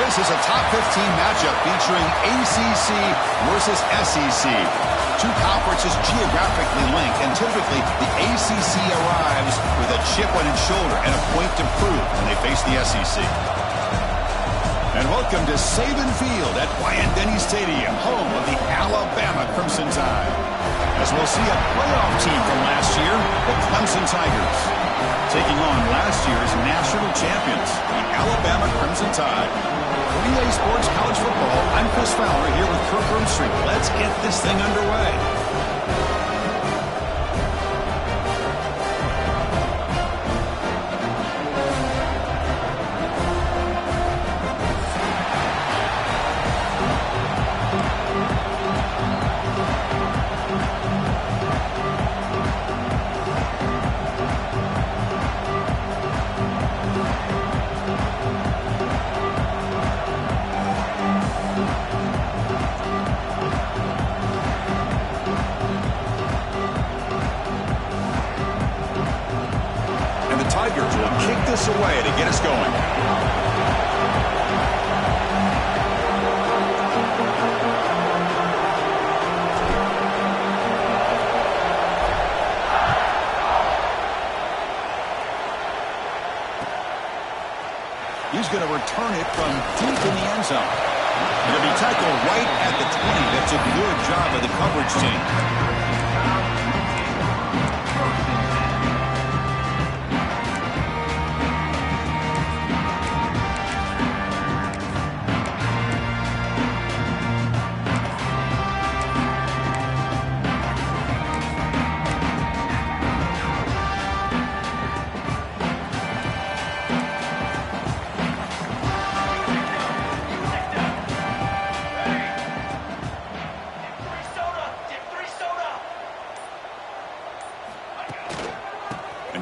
This is a top 15 matchup featuring ACC versus SEC. Two conferences geographically linked, and typically the ACC arrives with a chip on its shoulder and a point to prove when they face the SEC. And welcome to Saban Field at Bryant-Denny Stadium, home of the Alabama Crimson Tide. As we'll see a playoff team from last year, the Clemson Tigers, taking on last year's national champions, the Alabama Crimson Tide. For EA Sports College Football, I'm Chris Fowler here with Kirk Broomstreet. Let's get this thing underway. Tigers will kick this away to get us going. He's going to return it from deep in the end zone. It'll be tackled right at the 20. That's a good job of the coverage team.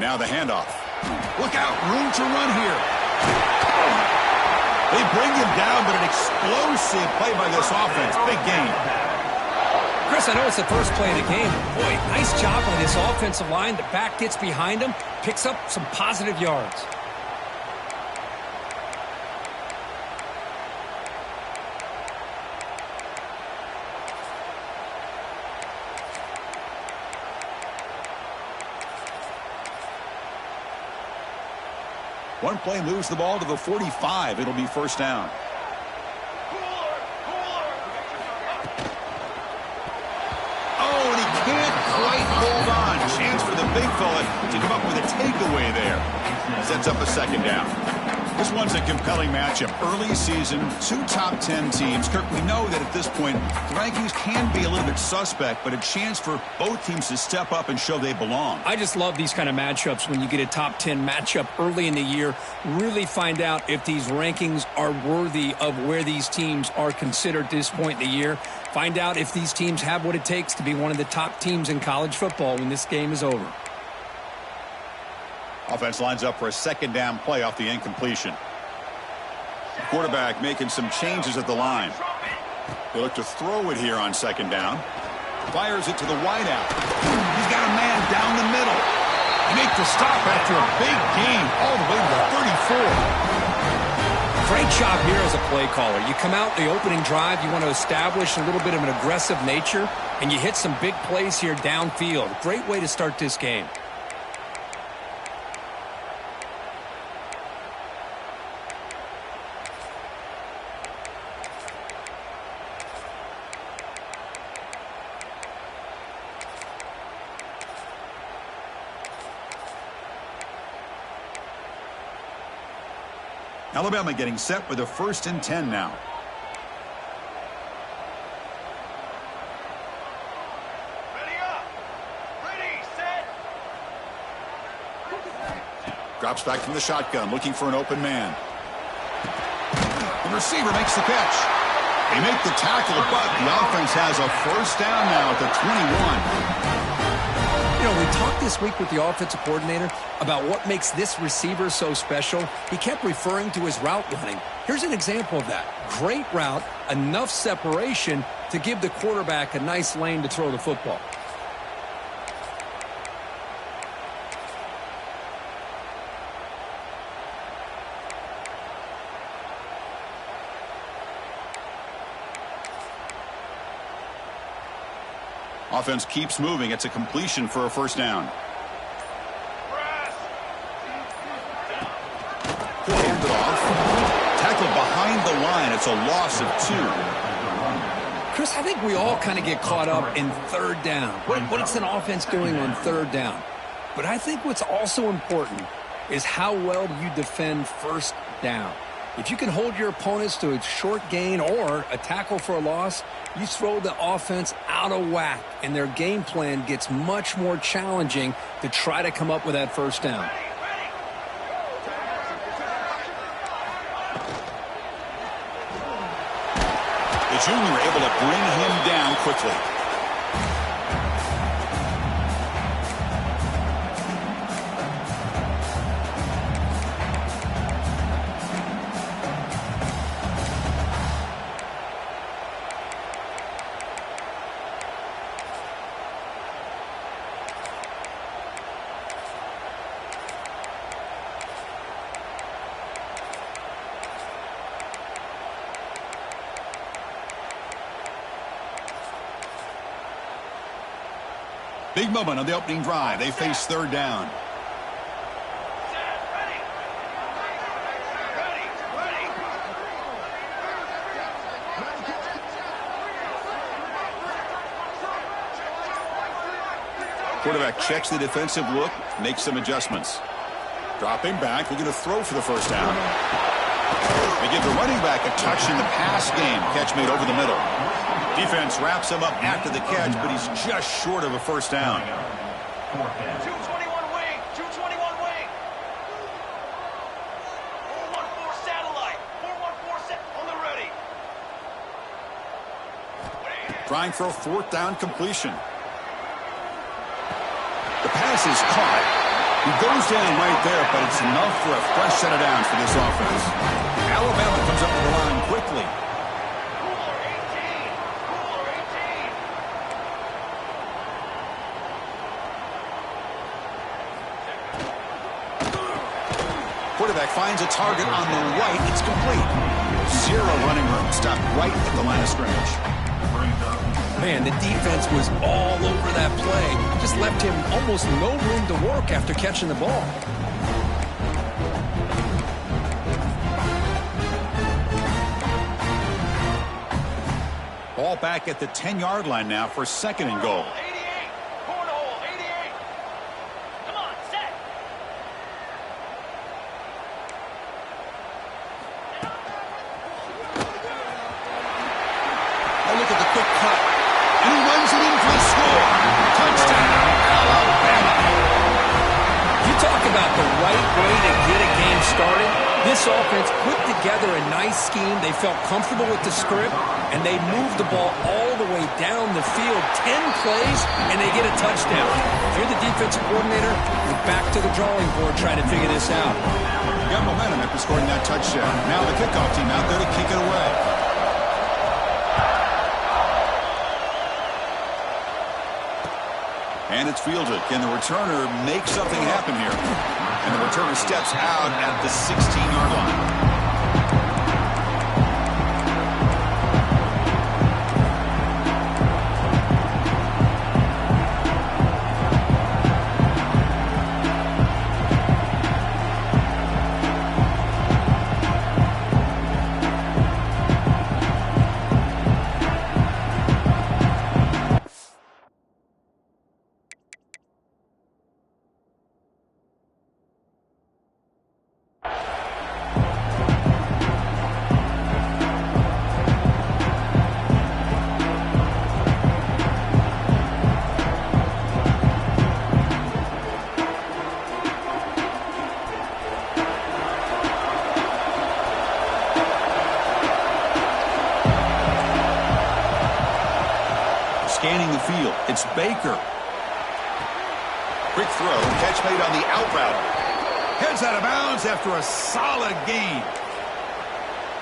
Now the handoff. Look out, room to run here. They bring him down, but an explosive play by this offense. Big gain. Chris, I know it's the first play of the game. Boy, nice job on this offensive line. The back gets behind him, picks up some positive yards. One play moves the ball to the 45. It'll be first down. Oh, and he can't quite hold on. Chance for the big fella to come up with a takeaway there. Sets up a second down. This one's a compelling matchup. Early season, two top 10 teams. Kirk, we know that at this point, the rankings can be a little bit suspect, but a chance for both teams to step up and show they belong. I just love these kind of matchups when you get a top 10 matchup early in the year. Really find out if these rankings are worthy of where these teams are considered at this point in the year. Find out if these teams have what it takes to be one of the top teams in college football when this game is over. Offense lines up for a second down play off the incompletion. The quarterback making some changes at the line. They look to throw it here on second down. Fires it to the wideout. He's got a man down the middle. They make the stop after a big gain all the way to the 34. Great job here as a play caller. You come out the opening drive, you want to establish a little bit of an aggressive nature, and you hit some big plays here downfield. Great way to start this game. Alabama getting set with a 1st and 10 now. Ready up. Ready, set. Drops back from the shotgun, looking for an open man. The receiver makes the catch. They make the tackle, but the offense has a first down now at the 21. You know, we talked this week with the offensive coordinator about what makes this receiver so special. He kept referring to his route running. Here's an example of that. Great route, enough separation to give the quarterback a nice lane to throw the football. Offense keeps moving. It's a completion for a first down. Hand it off. Tackled behind the line. It's a loss of 2. Chris, I think we all kind of get caught up in third down. What's an offense doing on third down? But I think what's also important is how well do you defend first down. If you can hold your opponents to a short gain or a tackle for a loss, you throw the offense out of whack, and their game plan gets much more challenging to try to come up with that first down. The junior able to bring him down quickly. Big moment on the opening drive. They face third down. Quarterback checks the defensive look, makes some adjustments. Dropping back, looking to throw for the first down. They give the running back a touch in the pass game. Catch made over the middle. Defense wraps him up after the catch, but he's just short of a first down. 221 wing, 221 wing. 414 satellite, 414 set on the ready. Trying for a fourth down completion. The pass is caught. He goes down right there, but it's enough for a fresh set of downs for this offense. Alabama comes up with the line quickly. Quarterback finds a target on the right. It's complete. Zero running room. Stopped right at the line of scrimmage. Man, the defense was all over that play. Just left him almost no room to work after catching the ball. Ball back at the 10-yard line now for second and goal. 88, cornhole, 88. Come on, set. Oh, look at the quick cut. And he runs it in for the score. Touchdown, Alabama. You talk about the right way to get a game started. This offense put together a nice scheme. They felt comfortable with the script, and they moved the ball all the way down the field. 10 plays, and they get a touchdown. If you're the defensive coordinator, you're back to the drawing board trying to figure this out. Got momentum after scoring that touchdown. Now the kickoff team out there to kick it away. And it's fielded. Can the returner make something happen here? And the returner steps out at the 16-yard line. Scanning the field, it's Baker. Quick throw, catch made on the out route. Heads out of bounds after a solid gain.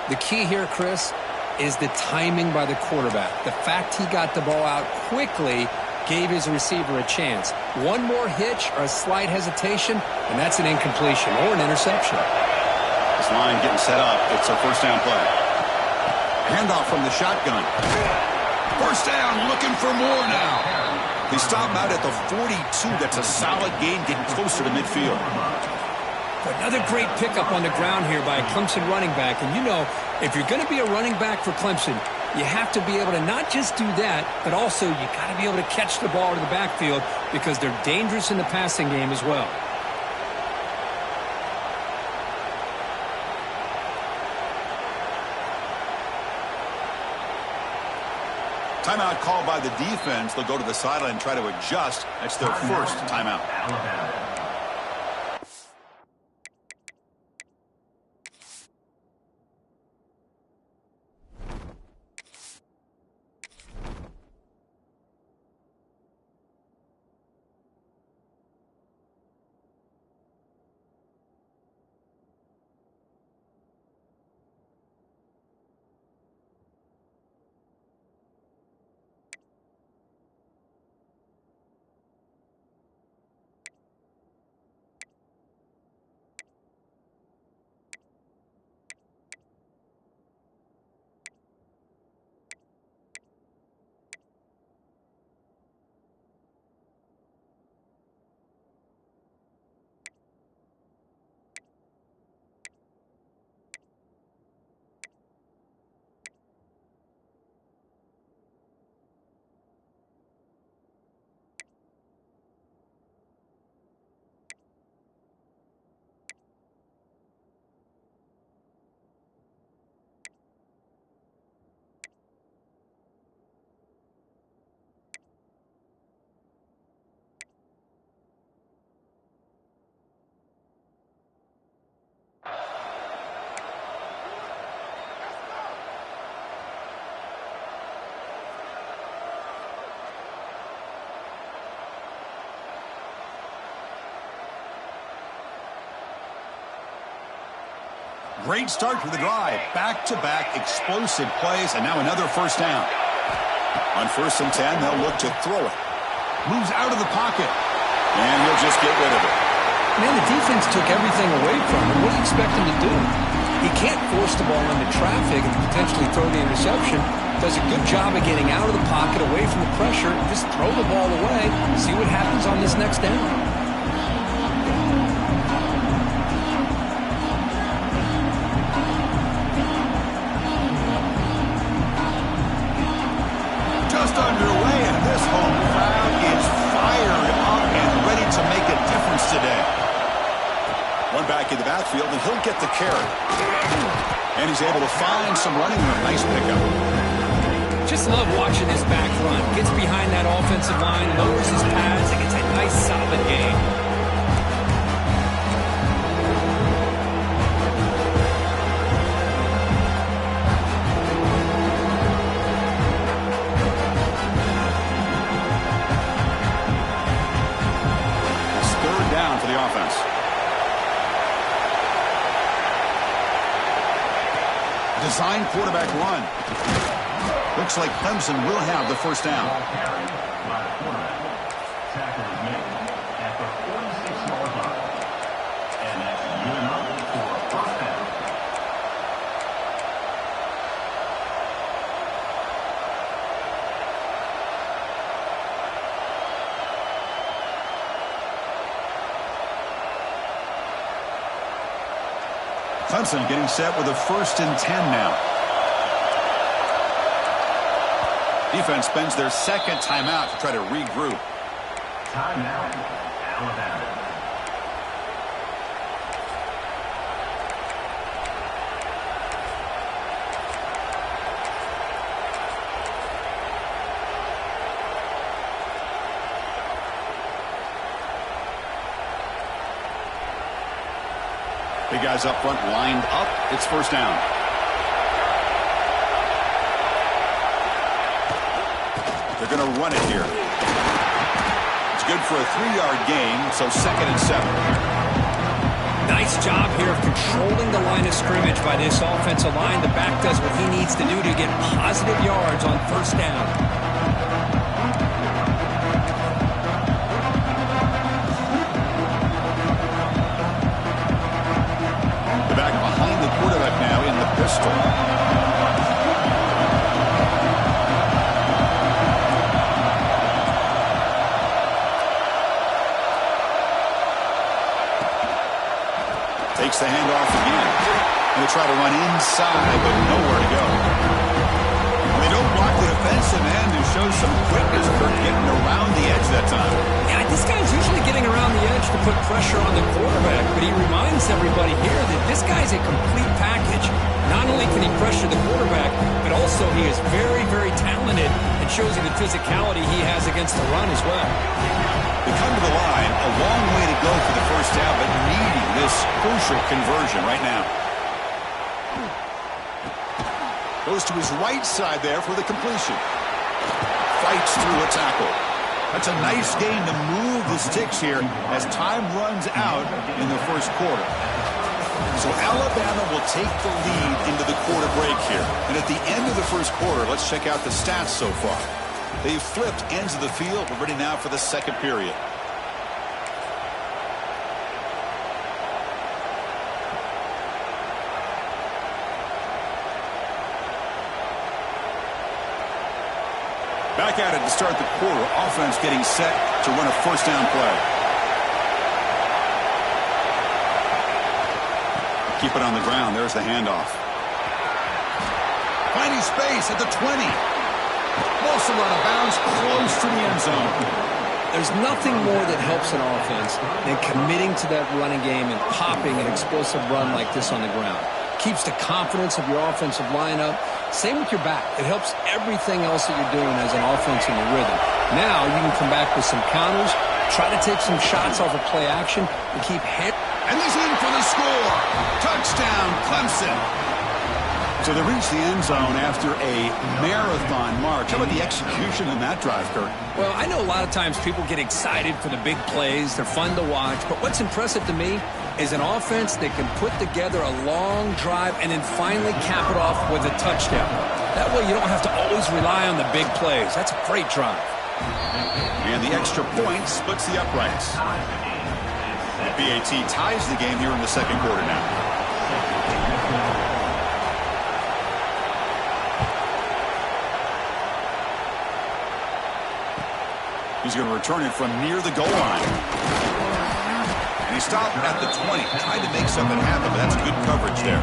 The key here, Chris, is the timing by the quarterback. The fact he got the ball out quickly gave his receiver a chance. One more hitch or a slight hesitation, and that's an incompletion or an interception. This line getting set up. It's a first down play. Handoff from the shotgun. First down, looking for more now. They stop him out at the 42. That's a solid gain, getting closer to midfield. Another great pickup on the ground here by a Clemson running back. And you know, if you're going to be a running back for Clemson, you have to be able to not just do that, but also you got to be able to catch the ball to the backfield because they're dangerous in the passing game as well. Timeout called by the defense. They'll go to the sideline and try to adjust. That's their first timeout. Great start to the drive. Back-to-back explosive plays, and now another first down. On 1st and 10, they'll look to throw it. Moves out of the pocket, and he'll just get rid of it. Man, the defense took everything away from him. What do you expect him to do? He can't force the ball into traffic and potentially throw the interception. Does a good job of getting out of the pocket, away from the pressure. Just throw the ball away. See what happens on this next down. Underway, and this home crowd is fired up and ready to make a difference today. One back in the backfield, and he'll get the carry. And he's able to find some running room. Nice pickup. Just love watching this back run. Gets behind that offensive line, lowers his pads, and gets a nice solid gain. Design quarterback run. Looks like Clemson will have the first down. Tackle is made at the 46-yard line. And that's good enough for a first down. Clemson getting set with a 1st and 10 now. Defense spends their second timeout to try to regroup. Timeout, Alabama. Big guys up front lined up. It's first down. They're going to run it here. It's good for a 3-yard gain, so 2nd and 7. Nice job here of controlling the line of scrimmage by this offensive line. The back does what he needs to do to get positive yards on first down. Quarterback now in the pistol. Takes the handoff again. And they try to run inside, but nowhere to go. They don't block the defensive end and show some quickness for getting around the edge that time. Yeah, this guy's usually getting around the edge to put pressure on the quarterback, but he reminds everybody here that this guy's a complete package. Not only can he pressure the quarterback, but also he is very, very talented and shows you the physicality he has against the run as well. They come to the line, a long way to go for the first down, but needing this crucial conversion right now. Goes to his right side there for the completion. Fights through a tackle. That's a nice gain to move the sticks here as time runs out in the first quarter. So Alabama will take the lead into the quarter break here. And at the end of the first quarter, let's check out the stats so far. They've flipped ends of the field. We're ready now for the second period. Back at it to start the quarter. Offense getting set to run a first down play. Keep it on the ground. There's the handoff. Finding space at the 20. Also run of bounds close to the end zone. There's nothing more that helps an offense than committing to that running game and popping an explosive run like this on the ground. Keeps the confidence of your offensive lineup. Same with your back. It helps everything else that you're doing as an offense in your rhythm. Now you can come back with some counters, try to take some shots off of play action, and keep hit. And he's in for the score. Touchdown, Clemson. So they reach the end zone after a marathon march. How about the execution in that drive, Kurt? Well, I know a lot of times people get excited for the big plays. They're fun to watch. But what's impressive to me is an offense that can put together a long drive and then finally cap it off with a touchdown. That way you don't have to always rely on the big plays. That's a great drive. And the extra point splits the uprights. The BAT ties the game here in the second quarter now. He's going to return it from near the goal line. And he stopped at the 20. Tried to make something happen, but that's good coverage there.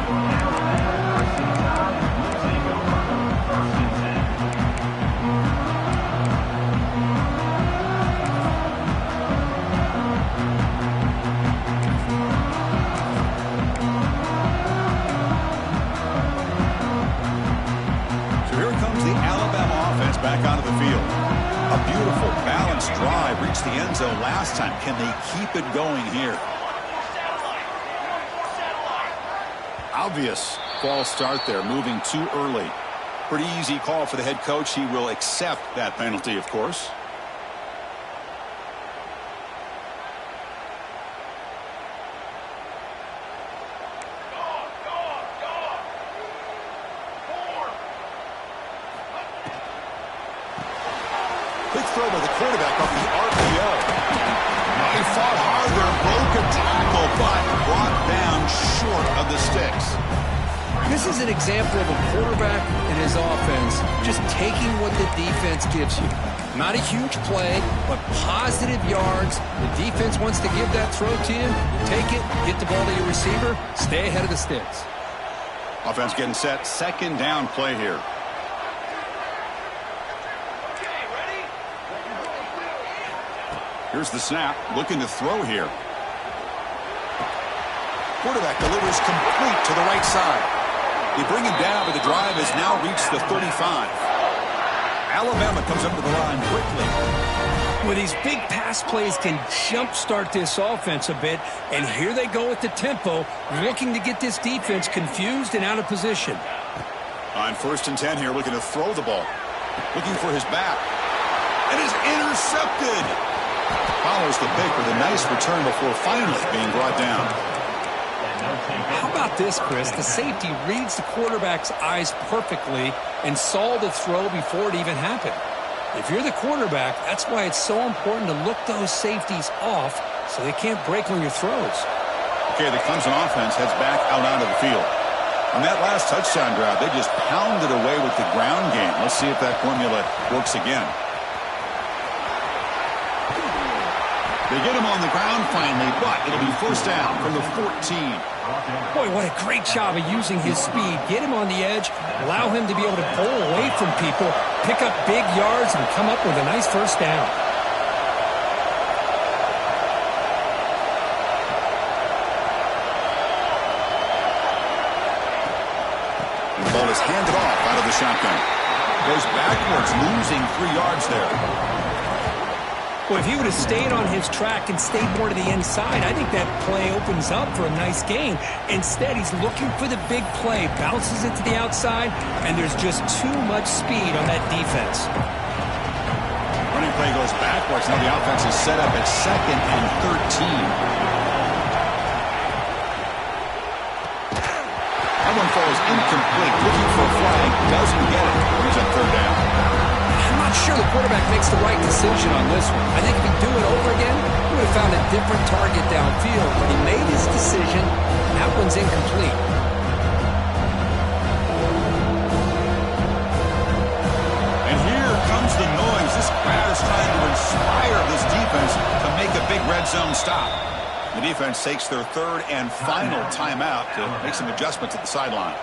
So here comes the Alabama offense back onto the field. A beautiful, balanced drive. Reached the end zone last time. Can they keep it going here? Obvious false start there, moving too early. Pretty easy call for the head coach. He will accept that penalty, of course. Quick throw by the quarterback off the RPO. He fought hard there, broke a tackle, but brought down short of the sticks. This is an example of a quarterback and his offense just taking what the defense gives you. Not a huge play, but positive yards. The defense wants to give that throw to you. You take it, get the ball to your receiver, stay ahead of the sticks. Offense getting set, second down play here. Here's the snap, looking to throw here. Quarterback delivers complete to the right side. They bring him down, but the drive has now reached the 35. Alabama comes up to the line quickly. Well, these big pass plays can jumpstart this offense a bit, and here they go at the tempo, looking to get this defense confused and out of position. On 1st and 10 here, looking to throw the ball. Looking for his back. And is intercepted. Follows the pick with a nice return before finally being brought down. How about this, Chris? The safety reads the quarterback's eyes perfectly and saw the throw before it even happened. If you're the quarterback, that's why it's so important to look those safeties off so they can't break on your throws. Okay, the Clemson offense heads back out onto the field. On that last touchdown drive, they just pounded away with the ground game. Let's see if that formula works again. They get him on the ground finally, but it'll be first down from the 14. Boy, what a great job of using his speed. Get him on the edge, allow him to be able to pull away from people, pick up big yards, and come up with a nice first down. The ball is handed off out of the shotgun. Goes backwards, losing 3 yards there. Well, if he would have stayed on his track and stayed more to the inside, I think that play opens up for a nice gain. Instead, he's looking for the big play, bounces it to the outside, and there's just too much speed on that defense. Running play goes backwards. Now the offense is set up at 2nd and 13. That one falls incomplete. Looking for a flag. Doesn't get it. He's on 3rd down. I'm not sure the quarterback makes the right decision on this one. I think if he'd do it over again, he would have found a different target downfield. But he made his decision, and that one's incomplete. And here comes the noise. This crowd is trying to inspire this defense to make a big red zone stop. The defense takes their 3rd and final timeout to make some adjustments at the sideline.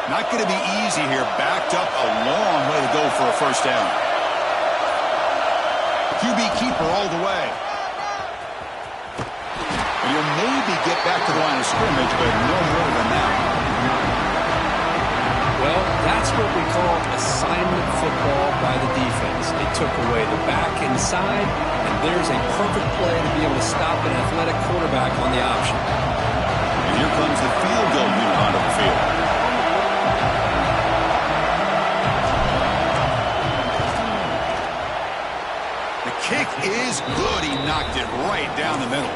Not going to be easy here. Backed up a long way to go for a first down. QB keeper all the way. And he'll maybe get back to the line of scrimmage, but no more than that. Well, that's what we call assignment football by the defense. They took away the back inside, and there's a perfect play to be able to stop an athletic quarterback on the option. And here comes the field goal unit onto the field. Kick is good. He knocked it right down the middle.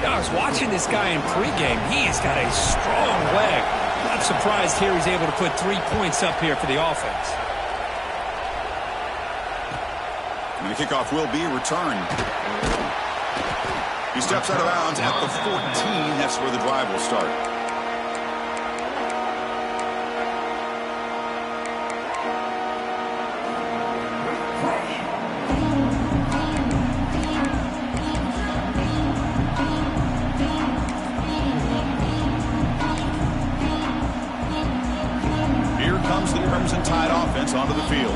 I was watching this guy in pregame. He has got a strong leg. Not surprised here he's able to put 3 points up here for the offense. And the kickoff will be returned. He steps out of bounds at the 14. That's where the drive will start. Tide offense onto the field.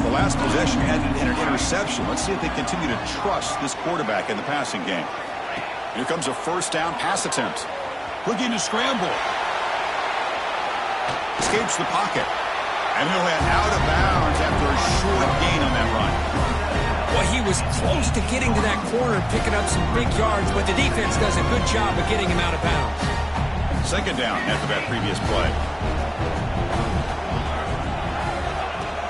The last possession ended in an interception. Let's see if they continue to trust this quarterback in the passing game. Here comes a first down pass attempt. Looking to scramble. Escapes the pocket. And he'll head out of bounds after a short gain on that run. Well, he was close to getting to that corner and picking up some big yards, but the defense does a good job of getting him out of bounds. 2nd down after that previous play.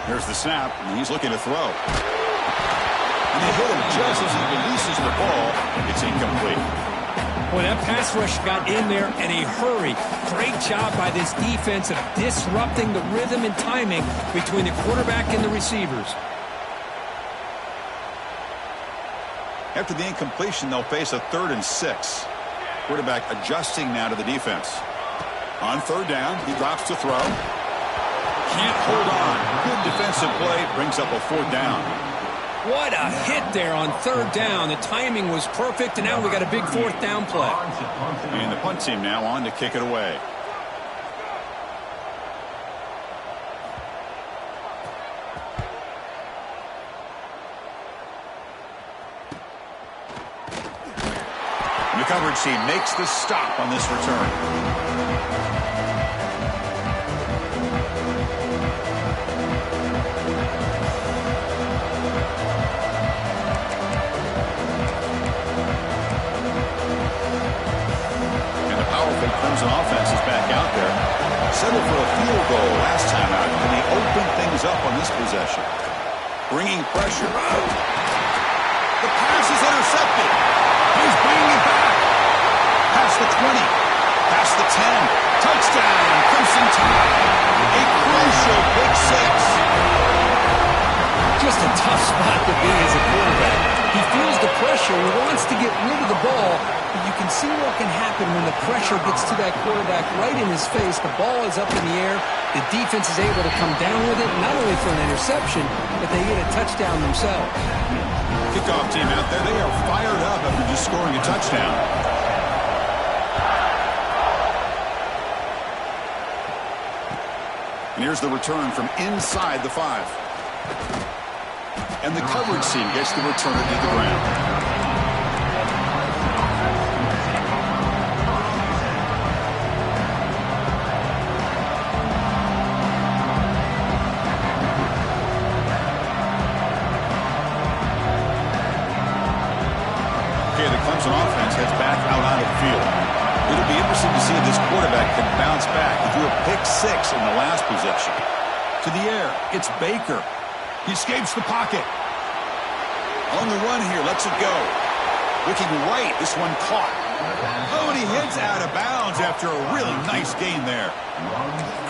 Here's the snap, and he's looking to throw. And they hit him just as he releases the ball. It's incomplete. Boy, that pass rush got in there in a hurry. Great job by this defense of disrupting the rhythm and timing between the quarterback and the receivers. After the incompletion, they'll face a 3rd and 6. Quarterback adjusting now to the defense. On 3rd down, he drops to throw. Can't hold on. Good defensive play. Brings up a 4th down. What a hit there on 3rd down. The timing was perfect, and now we got a big 4th down play. And the punt team now on to kick it away. And the coverage team makes the stop on this return. Clemson offense is back out there. Settled for a field goal last time out. Can they open things up on this possession? Bringing pressure. The pass is intercepted. He's bringing it back. Past the 20. Past the 10. Touchdown. Crimson Tide. A crucial pick 6. just a tough spot to be as a quarterback. He feels the pressure. He wants to get rid of the ball, but you can see what can happen when the pressure gets to that quarterback right in his face. The ball is up in the air. The defense is able to come down with it, not only for an interception, but they get a touchdown themselves. Kickoff team out there. They are fired up after just scoring a touchdown. And here's the return from inside the 5. And the coverage team gets the returner to the ground. Okay, the Clemson offense heads back out onto the field. It'll be interesting to see if this quarterback can bounce back. He threw a pick-6 in the last possession. To the air, it's Baker. He escapes the pocket. On the run here, lets it go. Looking right, this one caught. Oh, and he hits out of bounds after a really nice gain there.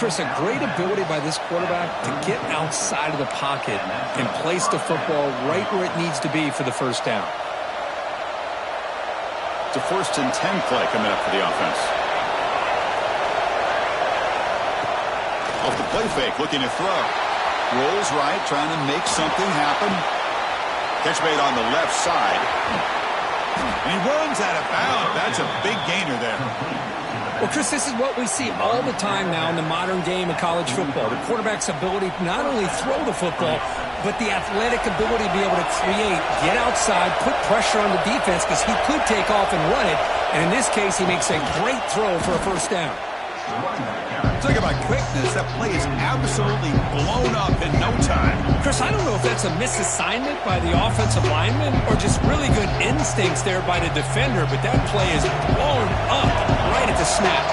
Chris, a great ability by this quarterback to get outside of the pocket and place the football right where it needs to be for the first down. It's a 1st and 10 play coming up for the offense. Off the play fake, looking to throw. Rolls right, trying to make something happen. Catch made on the left side. And he runs out of bounds. That's a big gainer there. Well, Chris, this is what we see all the time now in the modern game of college football. The quarterback's ability to not only throw the football, but the athletic ability to be able to create, get outside, put pressure on the defense because he could take off and run it. And in this case, he makes a great throw for a first down. Talk about quickness. That play is absolutely blown up in no time. Chris, I don't know if that's a misassignment by the offensive lineman or just really good instincts there by the defender, but that play is blown up right at the snap.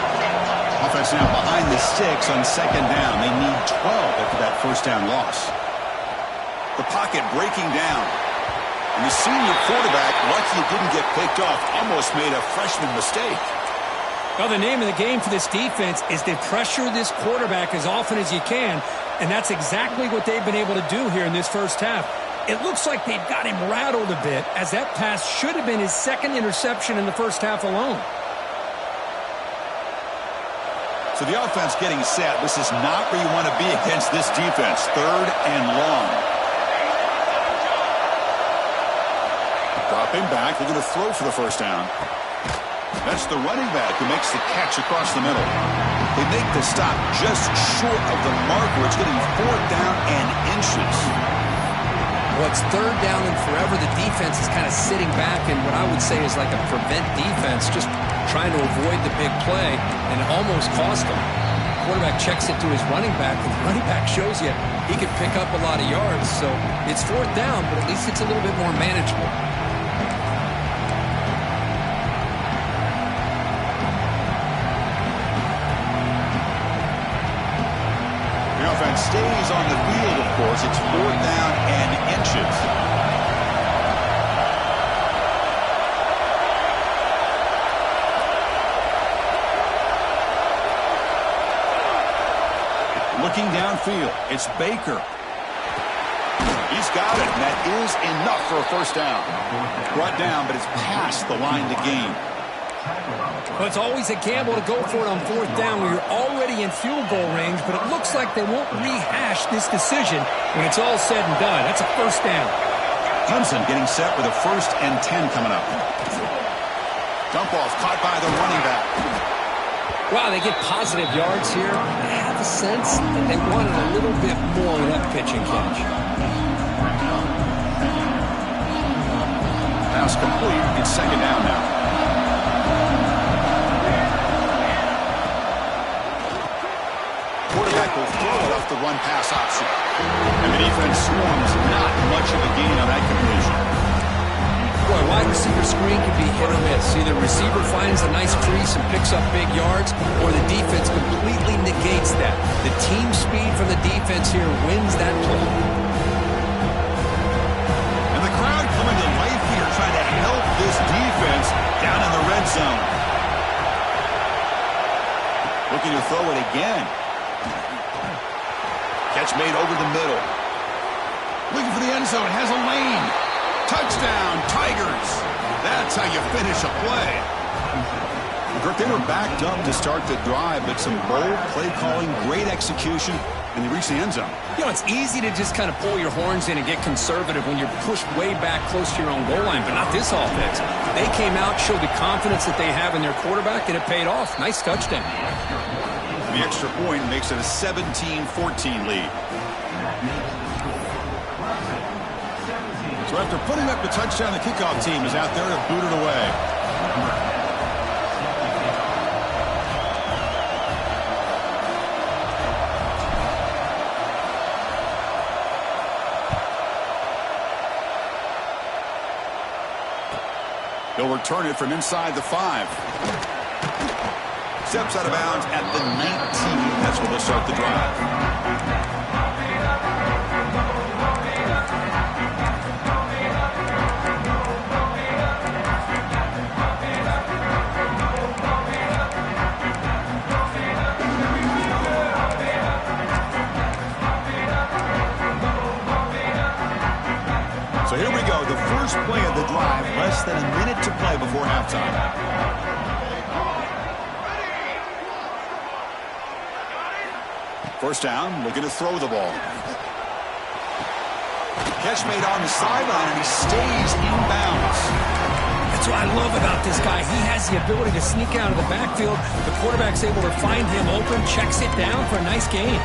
Offense now behind the 6 on 2nd down. They need 12 after that first down loss. The pocket breaking down. And the senior quarterback, lucky it didn't get picked off, almost made a freshman mistake. Well, the name of the game for this defense is to pressure this quarterback as often as you can, and that's exactly what they've been able to do here in this first half. It looks like they've got him rattled a bit, as that pass should have been his 2nd interception in the first half alone. So the offense getting set. This is not where you want to be against this defense. 3rd and long. Dropping back, looking to throw for the first down. That's the running back who makes the catch across the middle. They make the stop just short of the marker. It's getting 4th down and inches. Well, it's 3rd down and forever. The defense is kind of sitting back in what I would say is like a prevent defense, just trying to avoid the big play, and it almost cost them. Quarterback checks it to his running back, and the running back shows you he could pick up a lot of yards. So it's 4th down, but at least it's a little bit more manageable. Stays on the field, of course. It's 4th down and inches. Looking downfield, it's Baker. He's got it, and that is enough for a first down. Brought down, but it's past the line to gain. Well, it's always a gamble to go for it on 4th down when you're already in field goal range, but it looks like they won't rehash this decision when it's all said and done. That's a first down. Clemson getting set with a 1st and 10 coming up. Dump off caught by the running back. Wow, they get positive yards here. I have a sense that they wanted a little bit more of that pitch and catch. Pass complete. It's 2nd down now. Quarterback will throw it off the run pass option. And the defense swarms not much of a gain on that completion. Boy, wide receiver screen can be hit or miss. Either receiver finds a nice crease and picks up big yards, or the defense completely negates that. The team speed from the defense here wins that play. And the crowd coming to life here, trying to help this defense down in the red zone. Looking to throw it again. Catch made over the middle. Looking for the end zone. Has a lane. Touchdown, Tigers. That's how you finish a play. Kirk, they were backed up to start the drive, but some bold play calling, great execution, and they reached the end zone. You know, it's easy to just kind of pull your horns in and get conservative when you're pushed way back close to your own goal line, but not this offense. They came out, showed the confidence that they have in their quarterback, and it paid off. Nice touchdown. The extra point makes it a 17-14 lead. So after putting up the touchdown, the kickoff team is out there to boot it away. He'll return it from inside the 5. Steps out of bounds at the 19. That's where they'll start the drive. So here we go, the first play of the drive, less than a minute to play before halftime. First down, looking to throw the ball. Catch made on the sideline, and he stays in bounds. That's what I love about this guy. He has the ability to sneak out of the backfield. The quarterback's able to find him open, checks it down for a nice gain.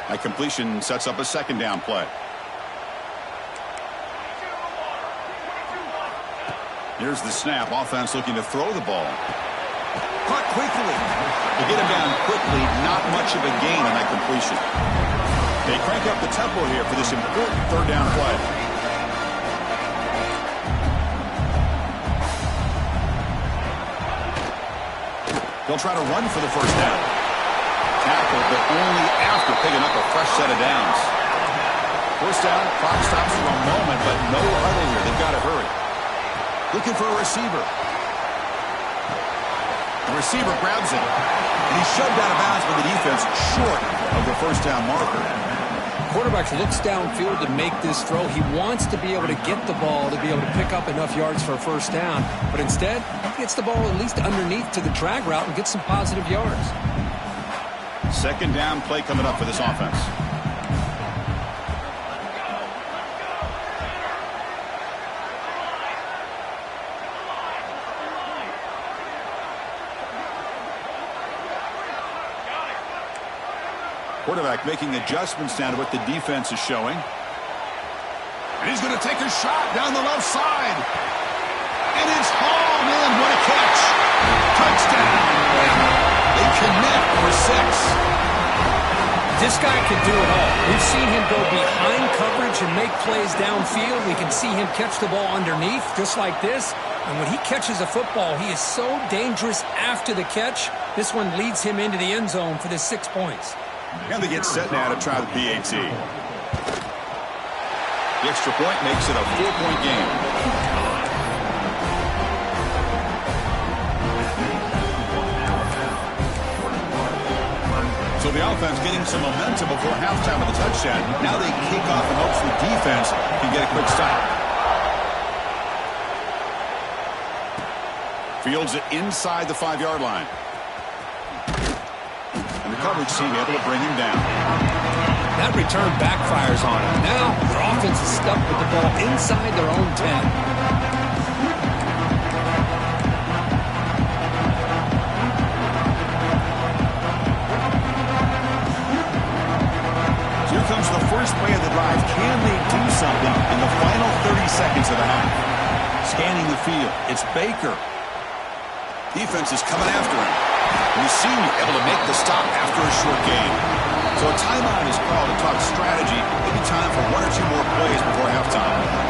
That completion sets up a second down play. Here's the snap. Offense looking to throw the ball. Caught quickly. To get him down quickly, not much of a gain on that completion. They crank up the tempo here for this important third down play. They'll try to run for the first down. Tackle, but only after picking up a fresh set of downs. First down, clock stops for a moment, but no huddle here. They've got to hurry. Looking for a receiver. The receiver grabs it, and he's shoved out of bounds by the defense short of the first down marker. Quarterback looks downfield to make this throw. He wants to be able to get the ball to be able to pick up enough yards for a first down, but instead, he gets the ball at least underneath to the drag route and gets some positive yards. Second down play coming up for this offense. Quarterback making adjustments now to what the defense is showing. And he's going to take a shot down the left side. And it's hauled in. What a catch. Touchdown. They connect for 6. This guy can do it all. We've seen him go behind coverage and make plays downfield. We can see him catch the ball underneath, just like this. And when he catches a football, he is so dangerous after the catch. This one leads him into the end zone for the 6 points. And they get set now to try the PAT. The extra point makes it a 4-point game. So the offense getting some momentum before halftime of the touchdown. Now they kick off in hopes the defense can get a quick stop. Fields it inside the 5-yard line. And the coverage team able to bring him down. That return backfires on him. Now their offense is stuck with the ball inside their own 10. Comes the first play of the drive. Can they do something in the final 30 seconds of the half? Scanning the field. It's Baker. Defense is coming after him. You see him able to make the stop after a short gain. So a timeout is called to talk strategy. Maybe time for 1 or 2 more plays before halftime.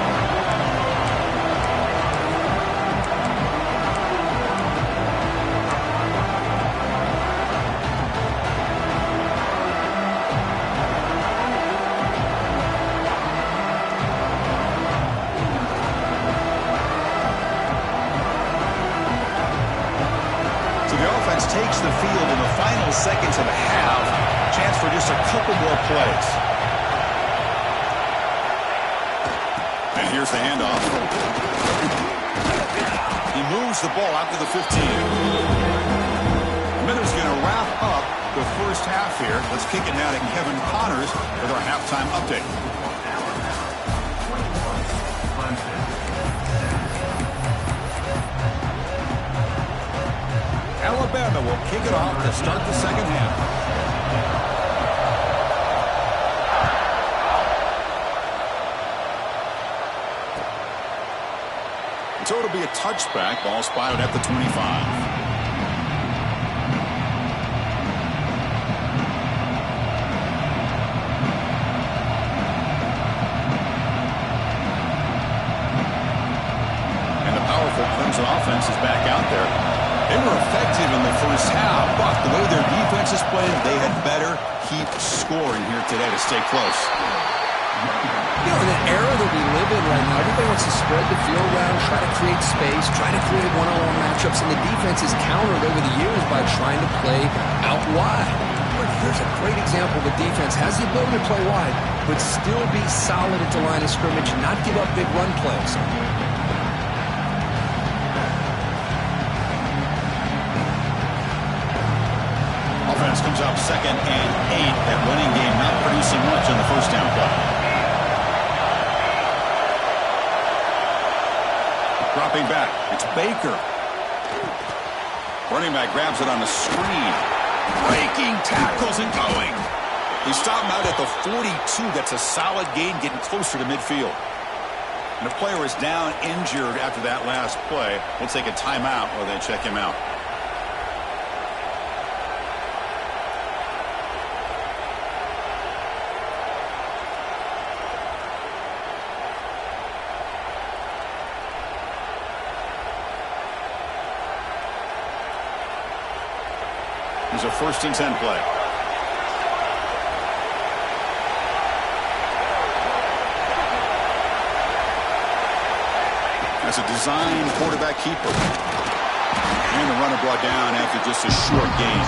takes the field in the final seconds of the half. Chance for just a couple more plays. And here's the handoff. He moves the ball out to the 15. Miller's going to wrap up the first half here. Let's kick it now to Kevin Connors with our halftime update. Alabama will kick it off to start the second half. So it'll be a touchback. Ball spotted at the 25. Clemson offense is back out there. They were effective in the first half, but the way their defense is playing, they had better keep scoring here today to stay close. You know, in the era that we live in right now, everybody wants to spread the field around, try to create space, try to create one-on-one matchups, and the defense is countered over the years by trying to play out wide. But here's a great example of a defense has the ability to play wide, but still be solid at the line of scrimmage and not give up big run plays. Offense comes up 2nd and 8. That running game not producing much on the first down play. Dropping back. It's Baker. Running back grabs it on the screen. Breaking tackles and going. He stopped him out at the 42. That's a solid gain, getting closer to midfield. And the player is down injured after that last play. We'll take a timeout while they check him out. It's a 1st and 10 play. That's a design quarterback keeper. And the runner brought down after just a short gain.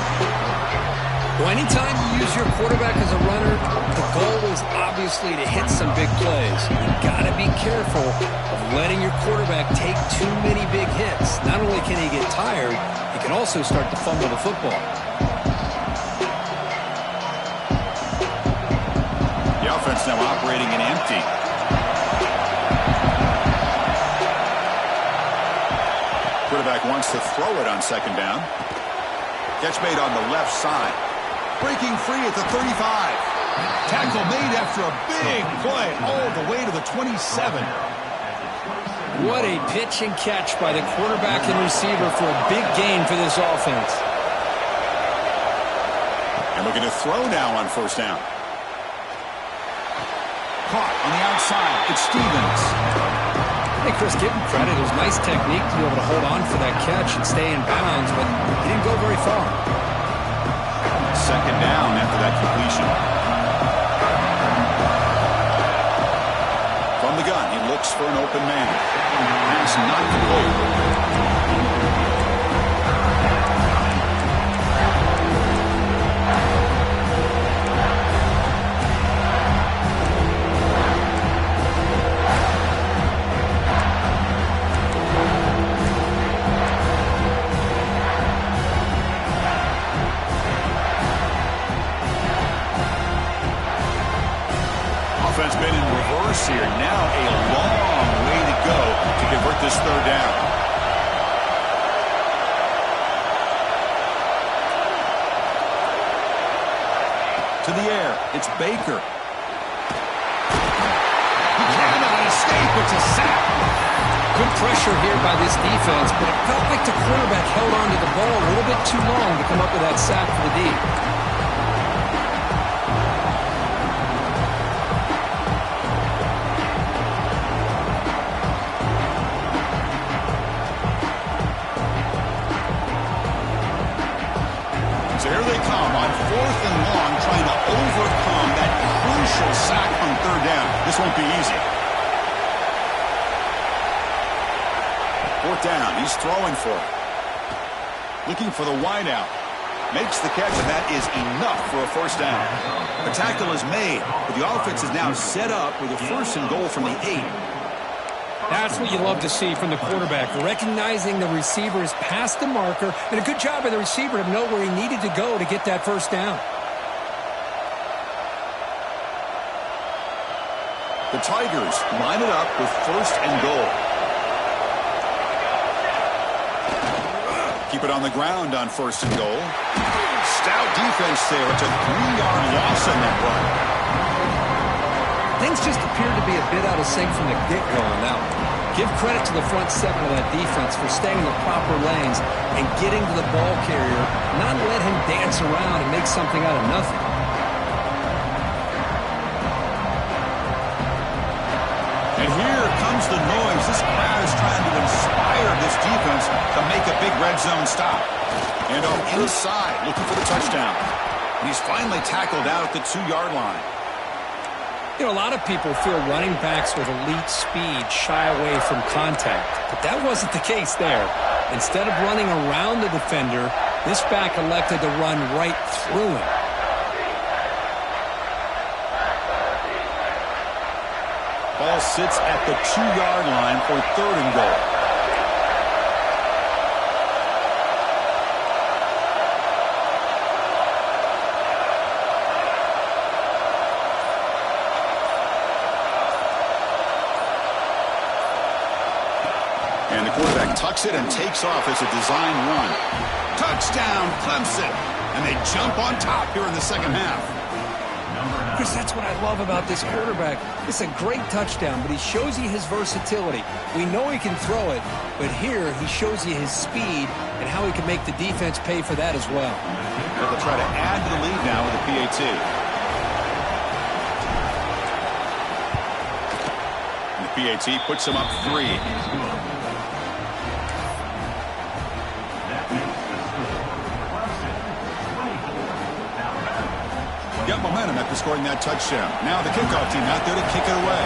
Well, anytime you use your quarterback as a runner, the goal is obviously to hit some big plays. You've got to be careful of letting your quarterback take too many big hits. Not only can he get tired, he can also start to fumble the football. The offense now operating in empty. Quarterback wants to throw it on 2nd down. Catch made on the left side. Breaking free at the 35. Tackle made after a big play all the way to the 27. What a pitch and catch by the quarterback and receiver for a big gain for this offense. And looking to throw now on 1st down. Caught on the outside. It's Stevens. Hey, Chris, give him credit. It was nice technique to be able to hold on for that catch and stay in bounds, but he didn't go very far. 2nd down after that completion. From the gun, he looks for an open man. Pass not complete. Offense been in reverse here. Now a long way to go to convert this 3rd down. To the air. It's Baker. He cannot escape. It's a sack. Good pressure here by this defense, but it felt like the quarterback held on to the ball a little bit too long to come up with that sack for the D. So here they come on 4th and long, trying to overcome that crucial sack on 3rd down. This won't be easy. 4th down, he's throwing for it. Looking for the wideout. Makes the catch, and that is enough for a first down. The tackle is made, but the offense is now set up with a 1st and goal from the 8. That's what you love to see from the quarterback, recognizing the receiver is past the marker, and a good job by the receiver to know where he needed to go to get that first down. The Tigers line it up with 1st and goal. Keep it on the ground on 1st and goal. Stout defense there. It's a 3-yard loss on that run. Things just appeared to be a bit out of sync from the get-go on that one. Give credit to the front 7 of that defense for staying in the proper lanes and getting to the ball carrier, not let him dance around and make something out of nothing. And here comes the noise. This crowd is trying to inspire this defense to make a big red zone stop. And off inside, looking for the touchdown. And he's finally tackled out at the 2-yard line. You know, a lot of people feel running backs with elite speed shy away from contact, but that wasn't the case there. Instead of running around the defender, this back elected to run right through him. Ball sits at the 2-yard line for 3rd and goal. And the quarterback tucks it and takes off as a design run. Touchdown, Clemson! And they jump on top here in the second half. Chris, that's what I love about this quarterback. It's a great touchdown, but he shows you his versatility. We know he can throw it, but here he shows you his speed and how he can make the defense pay for that as well. They'll try to add to the lead now with the PAT. And the PAT puts him up 3. Got momentum after scoring that touchdown. Now the kickoff team out there to kick it away.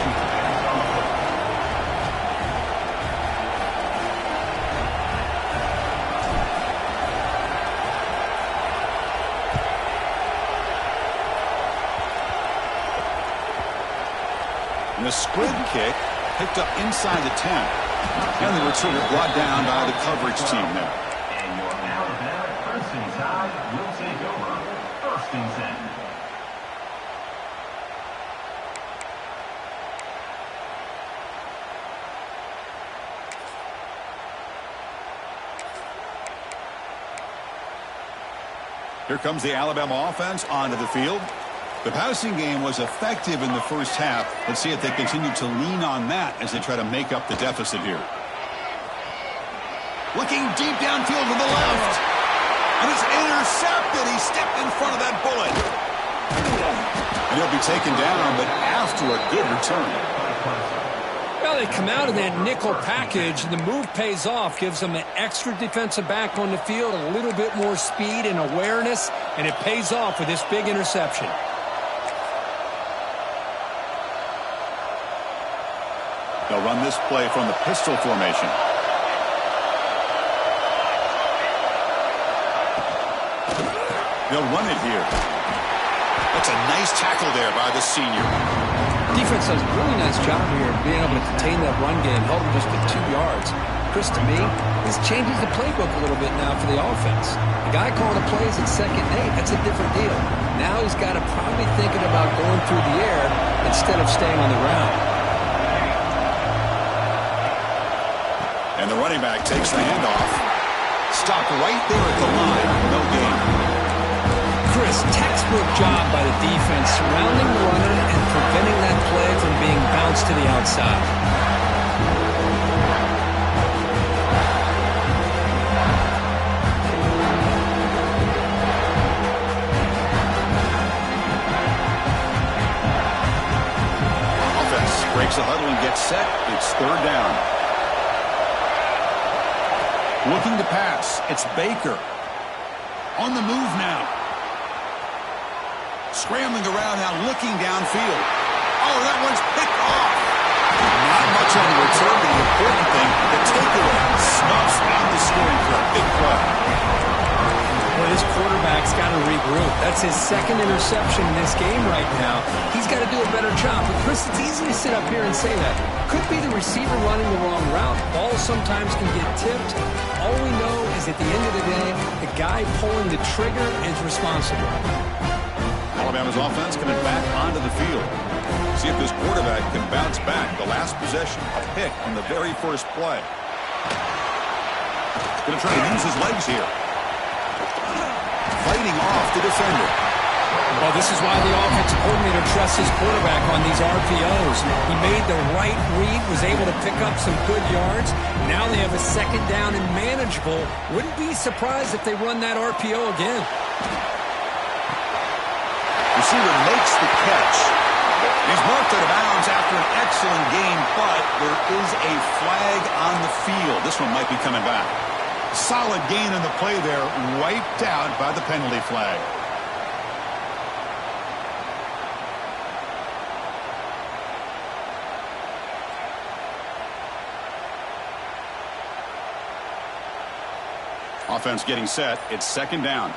And the squib kick picked up inside the 10. And the returner brought down by the coverage team there. And your Alabama Crimson Tide will take over 1st and 10. Here comes the Alabama offense onto the field. The passing game was effective in the first half. Let's see if they continue to lean on that as they try to make up the deficit here. Looking deep downfield to the left. And it's intercepted. He stepped in front of that bullet. And he'll be taken down, but after a good return. Well, they come out of that nickel package, and the move pays off, gives them an extra defensive back on the field, a little bit more speed and awareness, and it pays off with this big interception. They'll run this play from the pistol formation. They'll run it here. That's a nice tackle there by the senior. Defense does a really nice job here of being able to contain that run game, held him just at 2 yards. Chris, to me, this changes the playbook a little bit now for the offense. The guy calling the plays at 2nd and 8, that's a different deal. Now he's got to probably thinking about going through the air instead of staying on the ground. And the running back takes the handoff. Stopped right there at the line. No gain. Chris, textbook job by the defense surrounding the runner and preventing that play from being bounced to the outside. Offense breaks the huddle and gets set. It's 3rd down. Looking to pass. It's Baker. On the move now. Scrambling around now, looking downfield. Oh, that one's picked off. Not much on the return, but the important thing, the takeaway. Snuffs out the scoring for a big play. Well, this quarterback's got to regroup. That's his second interception in this game right now. He's got to do a better job. But, Chris, it's easy to sit up here and say that. Could be the receiver running the wrong route. Ball sometimes can get tipped. All we know is at the end of the day, the guy pulling the trigger is responsible. Alabama's offense coming back onto the field. See if this quarterback can bounce back. The last possession, a pick on the very first play. Going to try to use his legs here. Fighting off the defender. Well, this is why the offensive coordinator trusts his quarterback on these RPOs. He made the right read, was able to pick up some good yards. Now they have a second down and manageable. Wouldn't be surprised if they run that RPO again. Receiver makes the catch. He's marked out of bounds after an excellent game, but there is a flag on the field. This one might be coming back. Solid gain in the play there, wiped out by the penalty flag. Offense getting set. It's second down.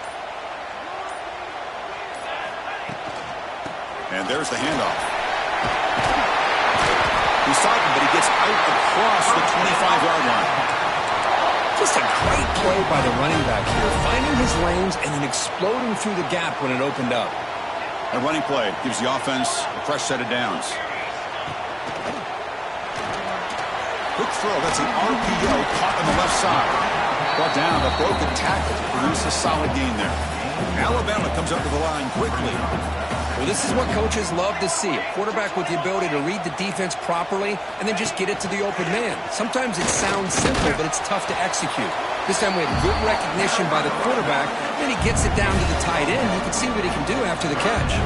And there's the handoff. He's talking, but he gets out across the 25-yard line. Just a great play by the running back here, finding his lanes and then exploding through the gap when it opened up. A running play gives the offense a fresh set of downs. Quick throw. That's an RPO caught on the left side. Brought down, a broken tackle. Produces a solid gain there. Alabama comes up to the line quickly. Well, this is what coaches love to see. A quarterback with the ability to read the defense properly and then just get it to the open man. Sometimes it sounds simple, but it's tough to execute. This time we have good recognition by the quarterback. Then he gets it down to the tight end. You can see what he can do after the catch.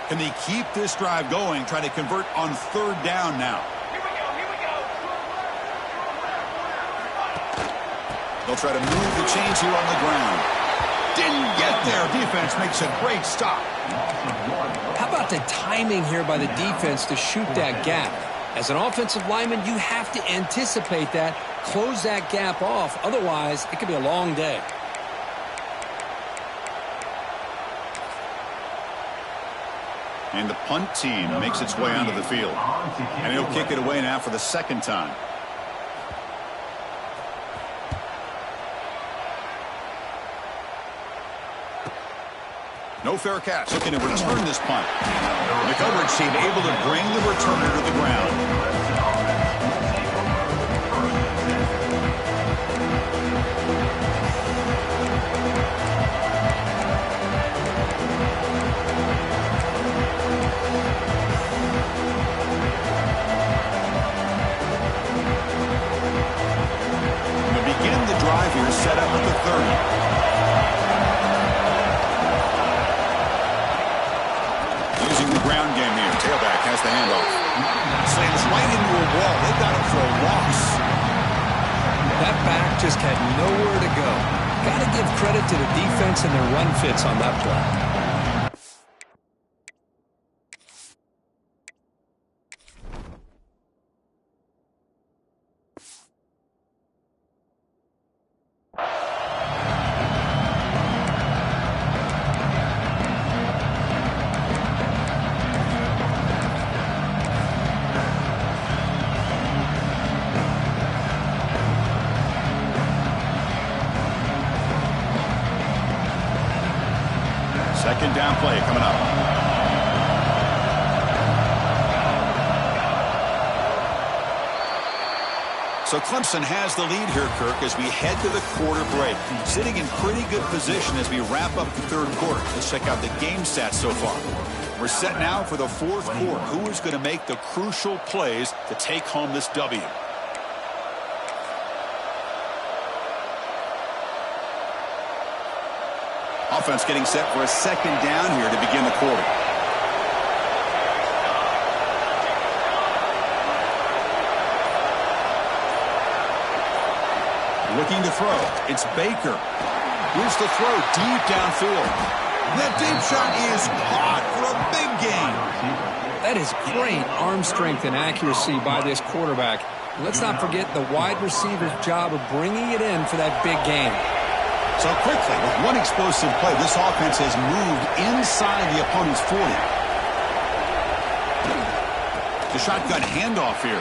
Can they keep this drive going, trying to convert on third down now? They'll try to move the chains here on the ground. Didn't get there. Defense makes a great stop. How about the timing here by the defense to shoot that gap? As an offensive lineman, you have to anticipate that, close that gap off. Otherwise, it could be a long day. And the punt team makes its way onto the field. And he'll kick it away now for the second time. No fair catch. Looking to return this punt. The coverage team able to bring the returner to the ground. Drive here set up at the 30. Using the ground game here. Tailback has the handoff. Slams right into a wall. They got him for a loss. That back just had nowhere to go. Got to give credit to the defense and their run fits on that play. Second down play coming up. So Clemson has the lead here, Kirk, as we head to the quarter break. Sitting in pretty good position as we wrap up the third quarter. Let's check out the game stats so far. We're set now for the fourth quarter. Who is going to make the crucial plays to take home this W? Offense getting set for a second down here to begin the quarter. Looking to throw. It's Baker. Here's the throw deep downfield. That deep shot is caught for a a big gain. That is great arm strength and accuracy by this quarterback. Let's not forget the wide receiver's job of bringing it in for that big gain. So quickly, with one explosive play, this offense has moved inside the opponent's 40. The shotgun handoff here.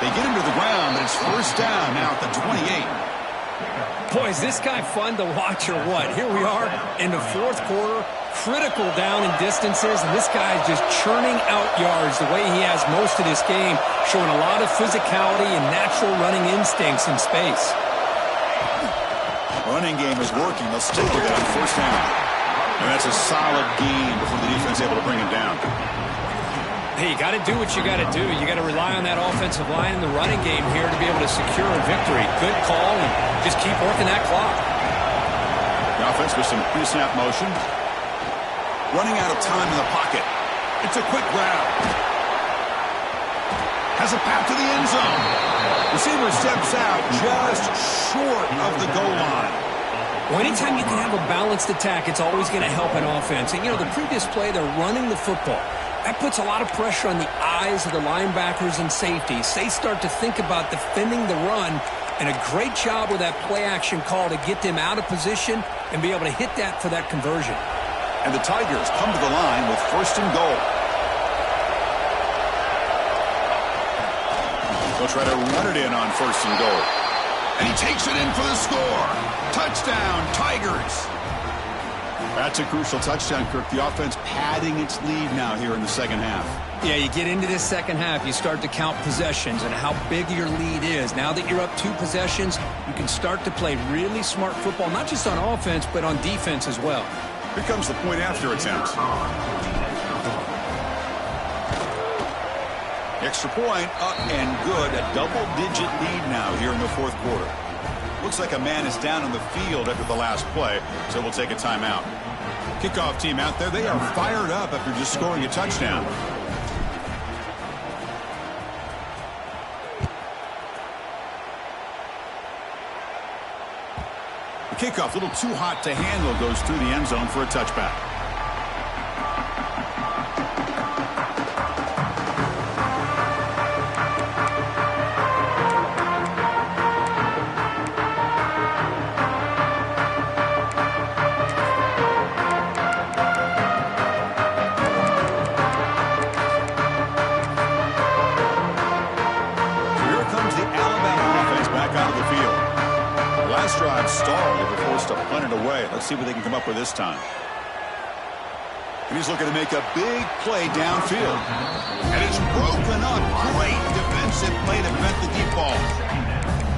They get him to the ground, but it's first down now at the 28. Boy, is this guy fun to watch or what? Here we are in the fourth quarter, critical down in distances, and this guy is just churning out yards the way he has most of this game, showing a lot of physicality and natural running instincts in space. Running game is working. They'll still get it on first down. And that's a solid gain before the defense is able to bring him down. Hey, you got to do what you got to do. You got to rely on that offensive line in the running game here to be able to secure a victory. Good call, and just keep working that clock. The offense with some pre-snap motion. Running out of time in the pocket. It's a quick grab. Has a path to the end zone. Receiver steps out just short of the goal line. Well, anytime you can have a balanced attack, it's always going to help an offense. And, you know, the previous play, they're running the football. That puts a lot of pressure on the eyes of the linebackers and safeties. They start to think about defending the run, and a great job with that play-action call to get them out of position and be able to hit that for that conversion. And the Tigers come to the line with first and goal. They'll try to run it in on first and goal. And he takes it in for the score. Touchdown, Tigers. That's a crucial touchdown, Kirk. The offense padding its lead now here in the second half. Yeah, you get into this second half, you start to count possessions and how big your lead is. Now that you're up 2 possessions, you can start to play really smart football, not just on offense, but on defense as well. Here comes the point after attempt. Extra point up and good. A double-digit lead now here in the fourth quarter. Looks like a man is down on the field after the last play, so we'll take a timeout. Kickoff team out there, they are fired up after just scoring a touchdown. The kickoff, a little too hot to handle, goes through the end zone for a touchback. Drive stalled. They were forced to punt it away. Let's see what they can come up with this time. And he's looking to make a big play downfield. And it's broken up. Great defensive play to prevent the deep ball.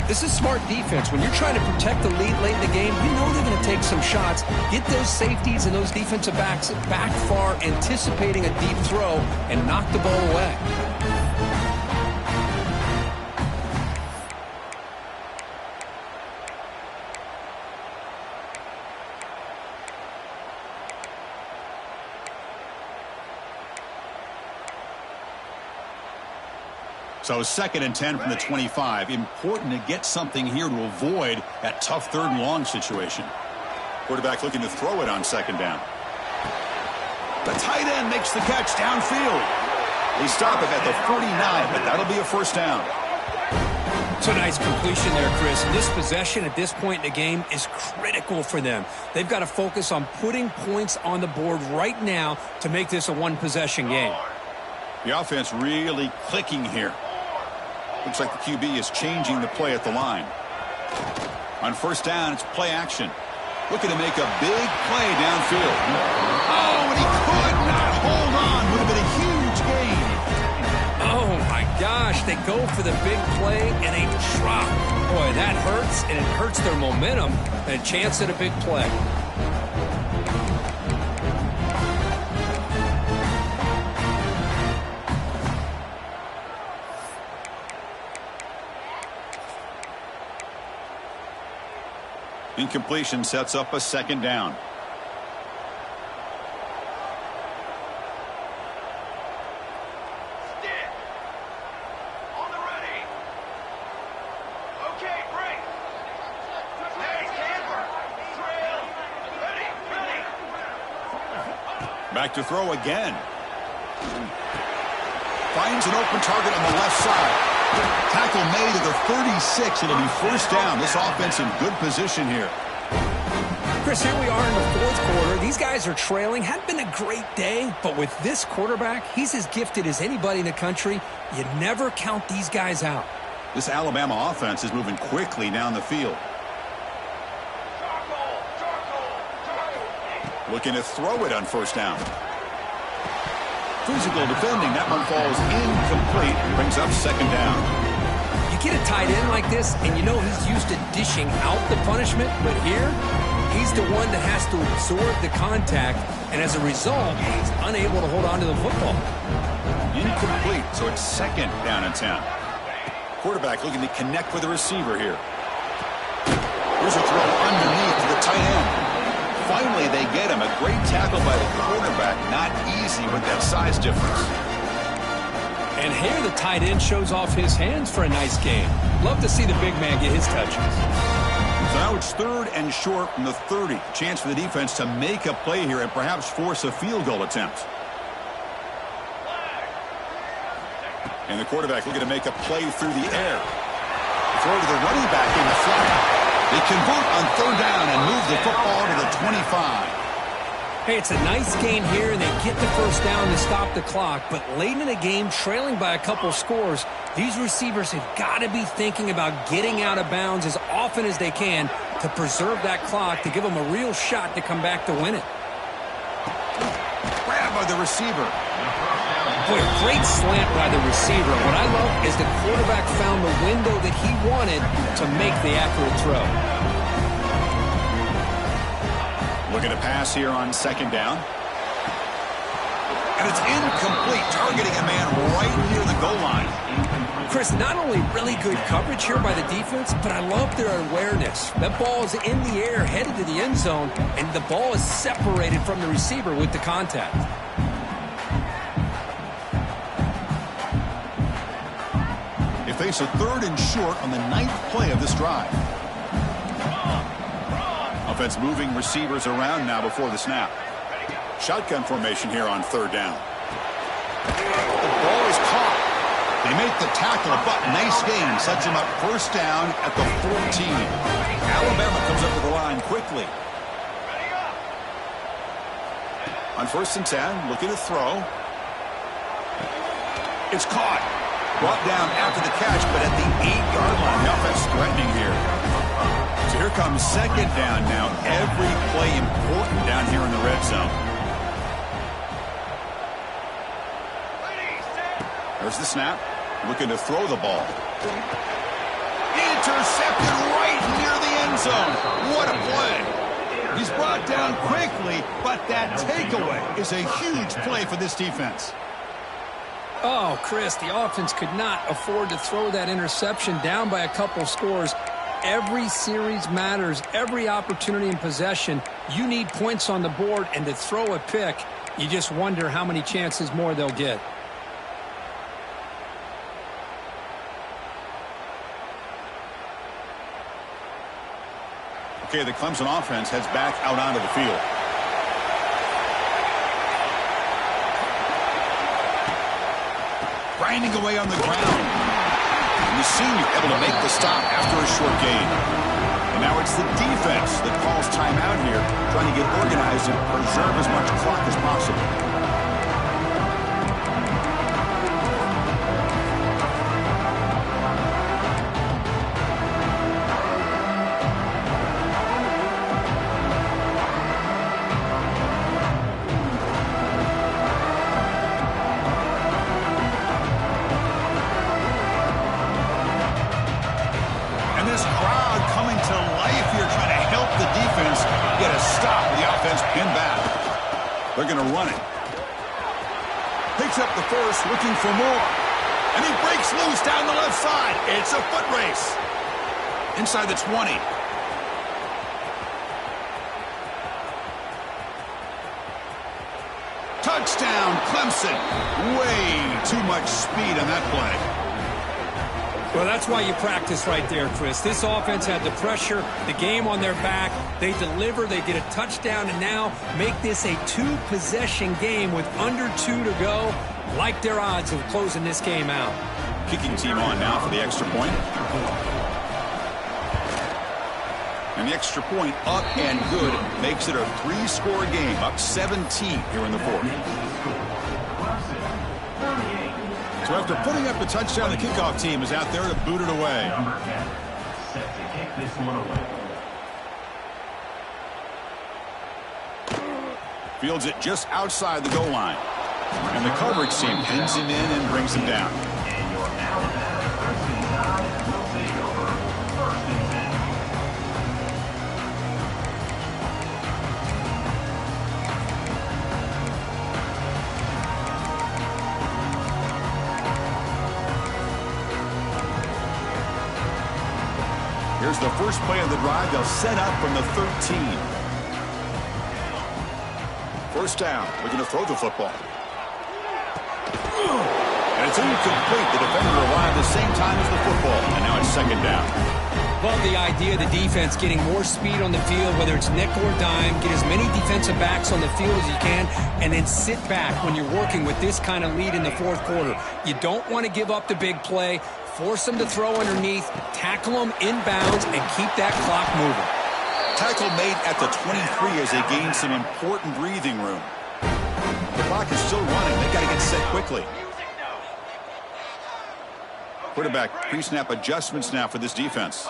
This is smart defense. When you're trying to protect the lead late in the game, you know they're going to take some shots. Get those safeties and those defensive backs back far, anticipating a deep throw, and knock the ball away. So 2nd and 10 from the 25. Important to get something here to avoid that tough 3rd and long situation. Quarterback looking to throw it on 2nd down. The tight end makes the catch downfield. They stop it at the 49, but that'll be a first down. So nice completion there, Chris. This possession at this point in the game is critical for them. They've got to focus on putting points on the board right now to make this a one-possession game. The offense really clicking here. Looks like the QB is changing the play at the line. On first down, it's play action. Looking to make a big play downfield. Oh, and he could not hold on. Would have been a huge gain. Oh, my gosh. They go for the big play, and they drop. Boy, that hurts, and it hurts their momentum. And a chance at a big play. Incompletion sets up a 2nd down. Stick. On the ready. Okay, break. Hey, camper. Trail. Ready. Back to throw again. Finds an open target on the left side. Tackle made at the 36. It'll be first down. This offense in good position here. Chris, here we are in the fourth quarter. These guys are trailing. Hadn't been a great day, but with this quarterback, he's as gifted as anybody in the country. You never count these guys out. This Alabama offense is moving quickly down the field. Looking to throw it on first down. Physical defending. That one falls incomplete. Brings up second down. You get a tight end like this, and you know he's used to dishing out the punishment, but here, he's the one that has to absorb the contact, and as a result, he's unable to hold on to the football. Incomplete, so it's second down and 10. Quarterback looking to connect with the receiver here. Here's a throw underneath to the tight end. Finally, they get him. A great tackle by the quarterback. Not easy with that size difference. And here the tight end shows off his hands for a nice game. Love to see the big man get his touches. So now it's third and short from the 30. Chance for the defense to make a play here and perhaps force a field goal attempt. And the quarterback looking to make a play through the air. Throw to the running back in the flat. They convert on third down and move the football to the 25. Hey, it's a nice game here, and they get the first down to stop the clock. But late in the game, trailing by a couple scores, these receivers have got to be thinking about getting out of bounds as often as they can to preserve that clock, to give them a real shot to come back to win it. Grab by the receiver. Boy, great slant by the receiver. What I love is the quarterback found the window that he wanted to make the accurate throw. Looking to pass here on second down. And it's incomplete, targeting a man right near the goal line. Chris, not only really good coverage here by the defense, but I love their awareness. That ball is in the air, headed to the end zone, and the ball is separated from the receiver with the contact. Face a third and short on the 9th play of this drive. Offense moving receivers around now before the snap. Shotgun formation here on third down. The ball is caught. They make the tackle, but nice gain. Sets him up first down at the 14. Alabama comes up to the line quickly. On first and 10, looking to throw. It's caught. Brought down after the catch, but at the 8-yard line. The offense threatening here. So here comes second down now. Every play important down here in the red zone. There's the snap. Looking to throw the ball. Intercepted right near the end zone. What a play. He's brought down quickly, but that takeaway is a huge play for this defense. Oh, Chris, the offense could not afford to throw that interception down by a couple scores. Every series matters. Every opportunity in possession, you need points on the board, and to throw a pick, you just wonder how many chances more they'll get. Okay, the Clemson offense heads back out onto the field. Grinding away on the ground. And the senior able to make the stop after a short gain. And now it's the defense that calls timeout here, trying to get organized and preserve as much clock as possible. They're going to run it. Picks up the first, looking for more. And he breaks loose down the left side. It's a foot race. Inside the 20. Touchdown, Clemson. Way too much speed on that play. Well, that's why you practice right there, Chris. This offense had the pressure, the game on their back. They deliver, they get a touchdown, and now make this a two-possession game with under 2 to go. Like their odds of closing this game out. Kicking team on now for the extra point. And the extra point up and good makes it a 3-score game, up 17 here in the fourth. So after putting up the touchdown, the kickoff team is out there to boot it away. Set to kick this one away. Fields it just outside the goal line. And the coverage team pins him in and brings him down. And your Alabama first and 9 will take over 1st and 10. Here's the first play of the drive. They'll set up from the 13. First down. Looking to throw the football. And it's incomplete. The defender arrived the same time as the football. And now it's second down. Love the idea of the defense getting more speed on the field, whether it's nickel or dime. Get as many defensive backs on the field as you can, and then sit back when you're working with this kind of lead in the fourth quarter. You don't want to give up the big play. Force them to throw underneath, tackle them inbounds, and keep that clock moving. Tackle made at the 23 as they gain some important breathing room. The clock is still running. They've got to get set quickly. Quarterback pre-snap adjustments now for this defense.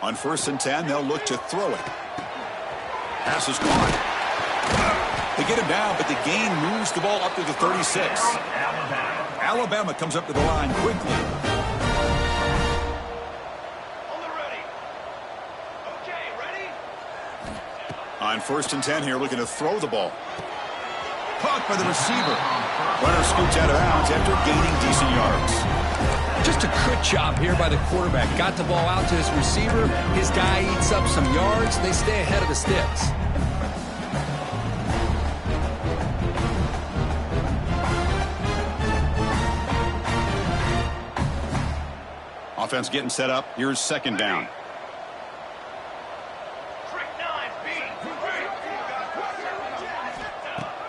On 1st and 10, they'll look to throw it. Pass is caught. They get him down, but the gain moves the ball up to the 36. Alabama comes up to the line quickly. On 1st and 10 here, looking to throw the ball. Caught by the receiver. Runner scoots out of bounds after gaining decent yards. Just a good job here by the quarterback. Got the ball out to his receiver. His guy eats up some yards. They stay ahead of the sticks. Offense getting set up. Here's second down.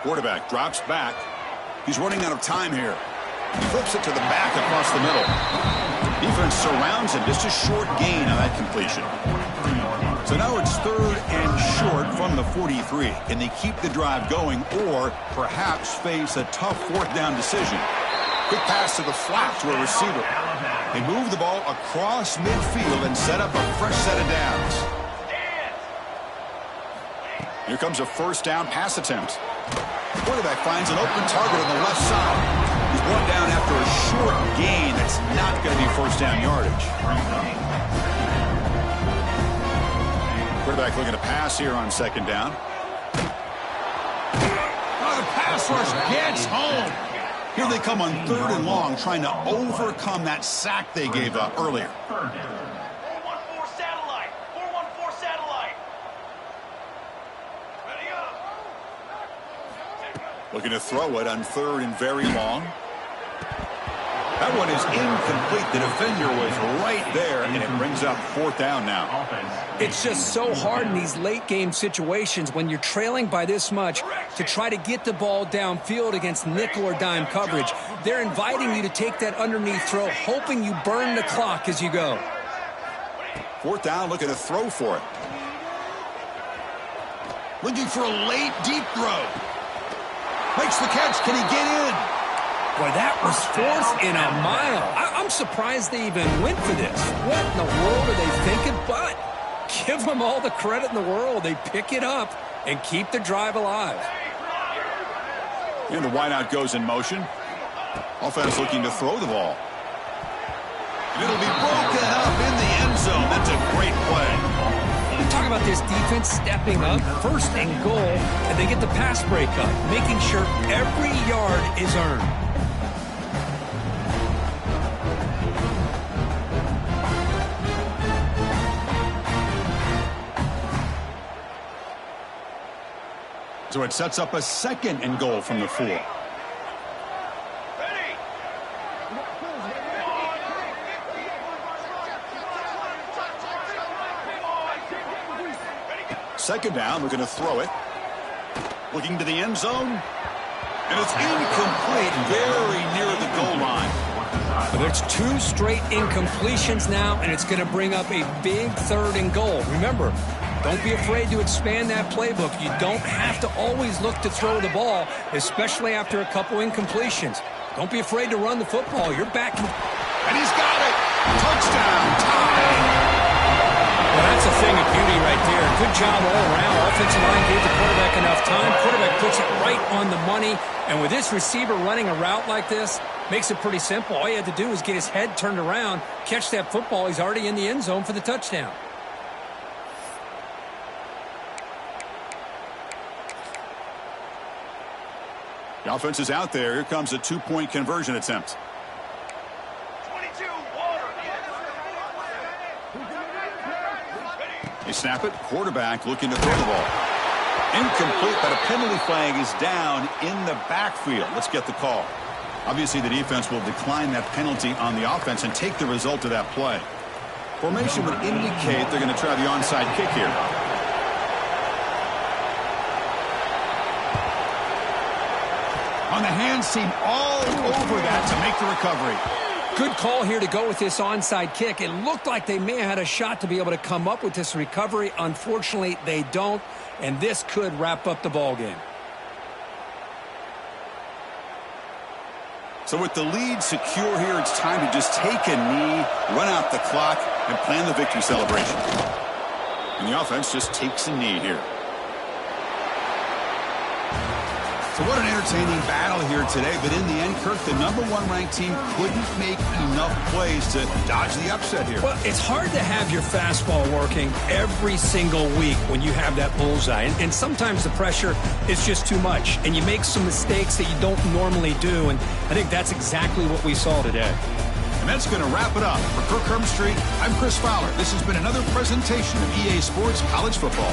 Quarterback drops back. He's running out of time here. He flips it to the back across the middle. Defense surrounds him. Just a short gain on that completion. So now it's 3rd and short from the 43. Can they keep the drive going or perhaps face a tough 4th down decision? Quick pass to the flat to a receiver. They move the ball across midfield and set up a fresh set of downs. Here comes a 1st down pass attempt. Quarterback finds an open target on the left side. He's brought down after a short gain. That's not going to be 1st down yardage. Quarterback looking to pass here on 2nd down. Oh, the pass rush gets home. Here they come on 3rd and long, trying to overcome that sack they gave up earlier. 414 satellite. 414 satellite. Ready up. Looking to throw it on 3rd and very long. That one is incomplete. The defender was right there, and it brings up 4th down now. It's just so hard in these late game situations when you're trailing by this much to try to get the ball downfield against nickel or dime coverage. They're inviting you to take that underneath throw, hoping you burn the clock as you go. 4th down, looking to throw for it. Looking for a late deep throw. Makes the catch. Can he get in? Boy, that was 4th and a mile. I'm surprised they even went for this. What in the world are they thinking? But give them all the credit in the world. They pick it up and keep the drive alive. And the wideout goes in motion. Offense looking to throw the ball. And it'll be broken up in the end zone. That's a great play. We talk about this defense stepping up, 1st and goal, and they get the pass breakup, making sure every yard is earned. So it sets up a 2nd and goal from the 4. Ready. second down. We're going to throw it. Looking to the end zone. And it's incomplete, very near the goal line. Well, there's 2 straight incompletions now, and it's going to bring up a big 3rd and goal. Remember, don't be afraid to expand that playbook. You don't have to always look to throw the ball, especially after a couple incompletions. Don't be afraid to run the football. You're back. And he's got it. Touchdown. Tie. Well, that's a thing of beauty right there. Good job all around. Offensive line gave the quarterback enough time. Quarterback puts it right on the money. And with this receiver running a route like this, makes it pretty simple. All he had to do was get his head turned around, catch that football. He's already in the end zone for the touchdown. The offense is out there. Here comes a 2-point conversion attempt. 22, They snap it. Quarterback looking to throw the ball. Incomplete, but a penalty flag is down in the backfield. Let's get the call. Obviously, the defense will decline that penalty on the offense and take the result of that play. Formation would indicate they're going to try the onside kick here. On the hands team all over that to make the recovery. Good call here to go with this onside kick. It looked like they may have had a shot to be able to come up with this recovery. Unfortunately, they don't, and this could wrap up the ball game. So with the lead secure here, it's time to just take a knee, run out the clock, and plan the victory celebration. And the offense just takes a knee here. So what an entertaining battle here today. But in the end, Kirk, the #1 ranked team couldn't make enough plays to dodge the upset here. Well, it's hard to have your fastball working every single week when you have that bullseye. And sometimes the pressure is just too much. And you make some mistakes that you don't normally do. And I think that's exactly what we saw today. And that's going to wrap it up. For Kirk Herbstreit, I'm Chris Fowler. This has been another presentation of EA Sports College Football.